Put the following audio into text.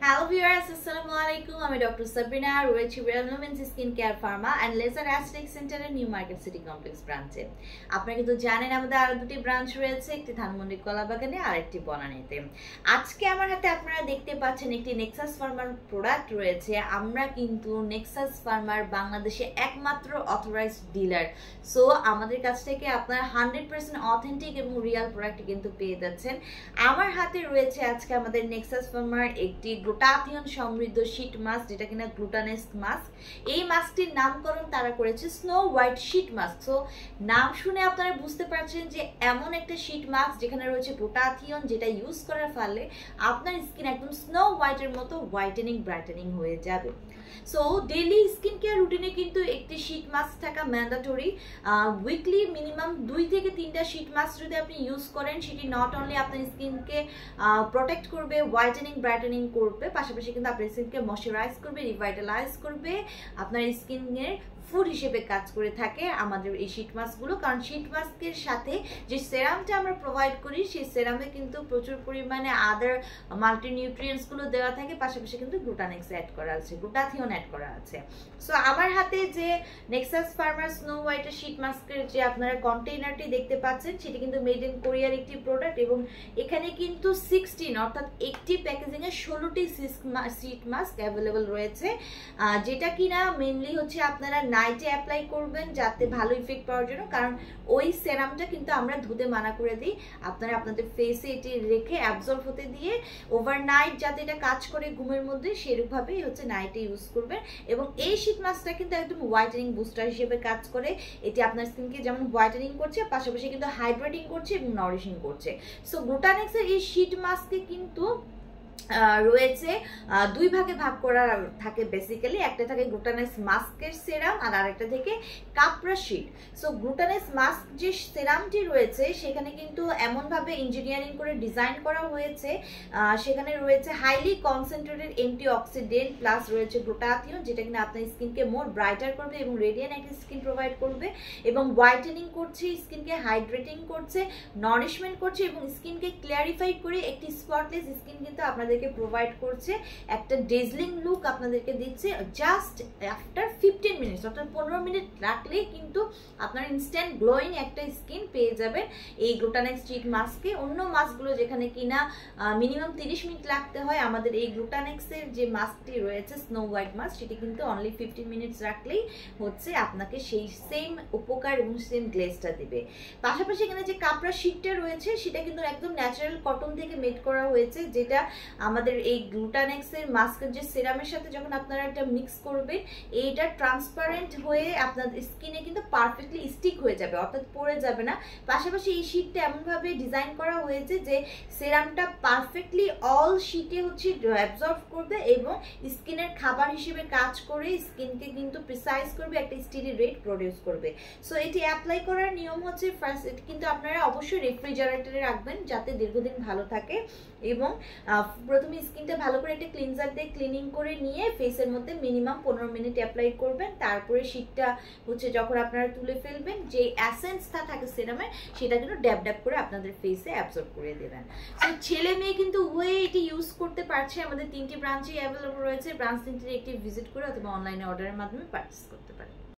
Hello viewers, Assalamu alaikum. আমি doctor Sabrina রয়েছি রেলমেন্স skin care pharma and laser aesthetic সেন্টারের নিউ মার্কেট সিটি কমপ্লেক্স ব্রাঞ্চে। আপনারা কিন্তু জানেন আমাদের আরো দুটি ব্রাঞ্চ রয়েছে, একটি ধানমন্ডি কলাবাগানে আর একটি বনানীতে। আজকে আমার হাতে আপনারা দেখতে পাচ্ছেন একটি নেক্সাস ফার্মার প্রোডাক্ট রয়েছে। আমরা কিন্তু নেক্সাস ফার্মার বাংলাদেশে একমাত্র অথরাইজড ডিলার। সো আমাদের কাছ থেকে আপনারা 100% অথেন্টিক এবং রিয়েল প্রোডাক্ট কিন্তু পেয়ে যাচ্ছেন। আমার হাতে রয়েছে আজকে আমাদের নেক্সাস ফার্মার একটি গ্লুটাথিয়ন সমৃদ্ধ শীট মাস্ক, যেটা কিনা গ্লুটানেস্ক মাস্ক। এই মাস্কটির নামকরণ তারা করেছে snow white sheet mask. So নাম শুনে আপনারা বুঝতে পারছেন যে এমন একটা শীট মাস্ক যেখানে রয়েছে গ্লুটাথিয়ন, যেটা ইউজ করার ফলে আপনার স্কিন একদম স্নো হোয়াইটের মতো হোয়াইটেনিং ব্রাইটেনিং হয়ে যাবে। সো ডেইলি স্কিন কেয়ার রুটিনে কিন্তু একটি শীট মাস্ক থাকা ম্যান্ডেটরি। উইকলি মিনিমাম 2 থেকে 3টা শীট মাস্ক যদি আপনি ইউজ করেন, সেটি নট অনলি আপনার স্কিনকে প্রোটেক্ট করবে, হোয়াইটেনিং ব্রাইটেনিং করবে, পাশাপাশি কিন্তু আপনার স্কিনকে ময়শ্চারাইজ করবে, রিভাইটালাইজ করবে, আপনার স্কিনের ফুড হিসেবে কাজ করে থাকে আমাদের এই শীট মাস্কগুলো। কারণ শীট মাস্কের সাথে যে সেরামটা আমরা প্রোভাইড করি, সেই সেরামে কিন্তু প্রচুর পরিমাণে আদার মাল্টিনিউট্রিয়েন্টসগুলো দেওয়া থাকে, পাশাপাশি কিন্তু গ্লুটানেক্স অ্যাড করা আছে, গ্লুটাথিয়ন অ্যাড করা আছে। সো আমার হাতে যে নেক্সাস ফার্মার স্নো হোয়াইটের শীট মাস্কের যে আপনারা কন্টেইনারটি দেখতে পাচ্ছেন, সেটি কিন্তু মেড ইন কোরিয়ার একটি প্রোডাক্ট, এবং এখানে কিন্তু 16 অর্থাৎ একটি প্যাকেজিংয়ে 16টি শীট মাস্ক অ্যাভেলেবল রয়েছে, যেটা কিনা মেনলি হচ্ছে আপনারা নাইটে অ্যাপ্লাই করবেন যাতে ভালো ইফেক্ট পাওয়ার জন্য। কারণ ওই সেরামটা কিন্তু আমরা ধুতে মানা করে দিই, আপনারা আপনাদের ফেসে এটি রেখে অ্যাবজর্ব হতে দিয়ে ওভারনাইট যাতে এটা কাজ করে ঘুমের মধ্যে, সেরকমভাবেই হচ্ছে নাইটে ইউজ করবেন। এবং এই শীট মাস্কটা কিন্তু একদম হোয়াইটেনিং বুস্টার হিসেবে কাজ করে। এটি আপনার স্কিনকে যেমন হোয়াইটেনিং করছে, পাশাপাশি কিন্তু হাইড্রেটিং করছে এবং নারিশিং করছে। সো গ্লুটানেক্সের এই শীট মাস্কে কিন্তু রয়েছে 2 ভাগে ভাগ করা থাকে বেসিক্যালি। একটা থাকে গ্লুটানেক্স মাস্কের সেরাম আর আরেকটা থেকে কাপড়া শীট। সো গ্লুটানেক্স মাস্ক যে সেরামটি রয়েছে, সেখানে কিন্তু এমনভাবে ইঞ্জিনিয়ারিং করে ডিজাইন করা হয়েছে, সেখানে রয়েছে হাইলি কনসেন্ট্রেটেড অ্যান্টিঅক্সিডেন্ট প্লাস রয়েছে গ্লুটাথিয়ন, যেটা কিনা আপনার স্কিনকে মোর ব্রাইটার করবে এবং রেডিয়েন্ট একটা স্কিন প্রোভাইড করবে, এবং হোয়াইটেনিং করছে, স্কিনকে হাইড্রেটিং করছে, নারিশমেন্ট করছে, এবং স্কিনকে ক্লিয়ারিফাই করে একটি স্পটলেস স্কিন কিন্তু আপনাদেরকে প্রোভাইড করছে, একটা ডেজলিং লুক আপনাদেরকে দিচ্ছে জাস্ট আফটার 15 মিনিটস। অর্থাৎ 15 মিনিট রাখলেই কিন্তু আপনার ইনস্ট্যান্ট গ্লোয়িং একটা স্কিন পেয়ে যাবেন এই গ্লুটানেক্স শীট মাস্কে। অন্য মাস্কগুলো যেখানে কিনা মিনিমাম 30 মিনিট লাগতে হয়, আমাদের এই গ্লুটানেক্সের যে মাস্কটি রয়েছে স্নো হোয়াইট মাস্ক, সেটি কিন্তু অনলি 15 মিনিটস রাখলেই হচ্ছে আপনাকে সেই সেম উপকার এবং সেম গ্লেজটা দিবে। পাশাপাশি এখানে যে কাপড়া শীটটা রয়েছে, সেটা কিন্তু একদম ন্যাচারাল কটন থেকে মেড করা হয়েছে, যেটা আমাদের এই গ্লুটানেক্সের মাস্কের যে সিরামের সাথে যখন আপনারা এটা মিক্স করবেন, এইটা ট্রান্সপারেন্ট হয়ে আপনার স্কিনে কিন্তু পারফেক্টলি স্টিক হয়ে যাবে, অর্থাৎ পড়ে যাবে না। পাশাপাশি এই শীটটা এমনভাবে ডিজাইন করা হয়েছে যে সিরামটা পারফেক্টলি অল শীটে হচ্ছে অ্যাবজর্ব করবে এবং স্কিনের খাবার হিসেবে কাজ করে স্কিনকে কিন্তু প্রিসাইজ করবে, একটা স্টিডি রেট প্রডিউস করবে। সো এটি অ্যাপ্লাই করার নিয়ম হচ্ছে ফার্স্ট কিন্তু আপনারা অবশ্যই রেফ্রিজারেটরে রাখবেন যাতে দীর্ঘদিন ভালো থাকে, এবং প্রথমে স্কিনটা ভালো করে একটা ক্লিনজার দিয়ে ক্লিনিং করে নিয়ে ফেসের মধ্যে মিনিমাম 15 মিনিট অ্যাপ্লাই করবেন। তারপরে শীটটা হচ্ছে যখন আপনারা তুলে ফেলবেন, যে অ্যাসেন্সটা থাকে সিরামে, সেটা কিন্তু ড্যাব ড্যাব করে আপনাদের ফেসে অ্যাবজর্ব করে দেবেন। সো ছেলে মেয়ে কিন্তু উভয়ে এটি ইউজ করতে পারছে। আমাদের 3টি ব্রাঞ্চই অ্যাভেলেবল রয়েছে, ব্রাঞ্চ 3টির একটি ভিজিট করে অথবা অনলাইনে অর্ডারের মাধ্যমে পারচেস করতে পারেন।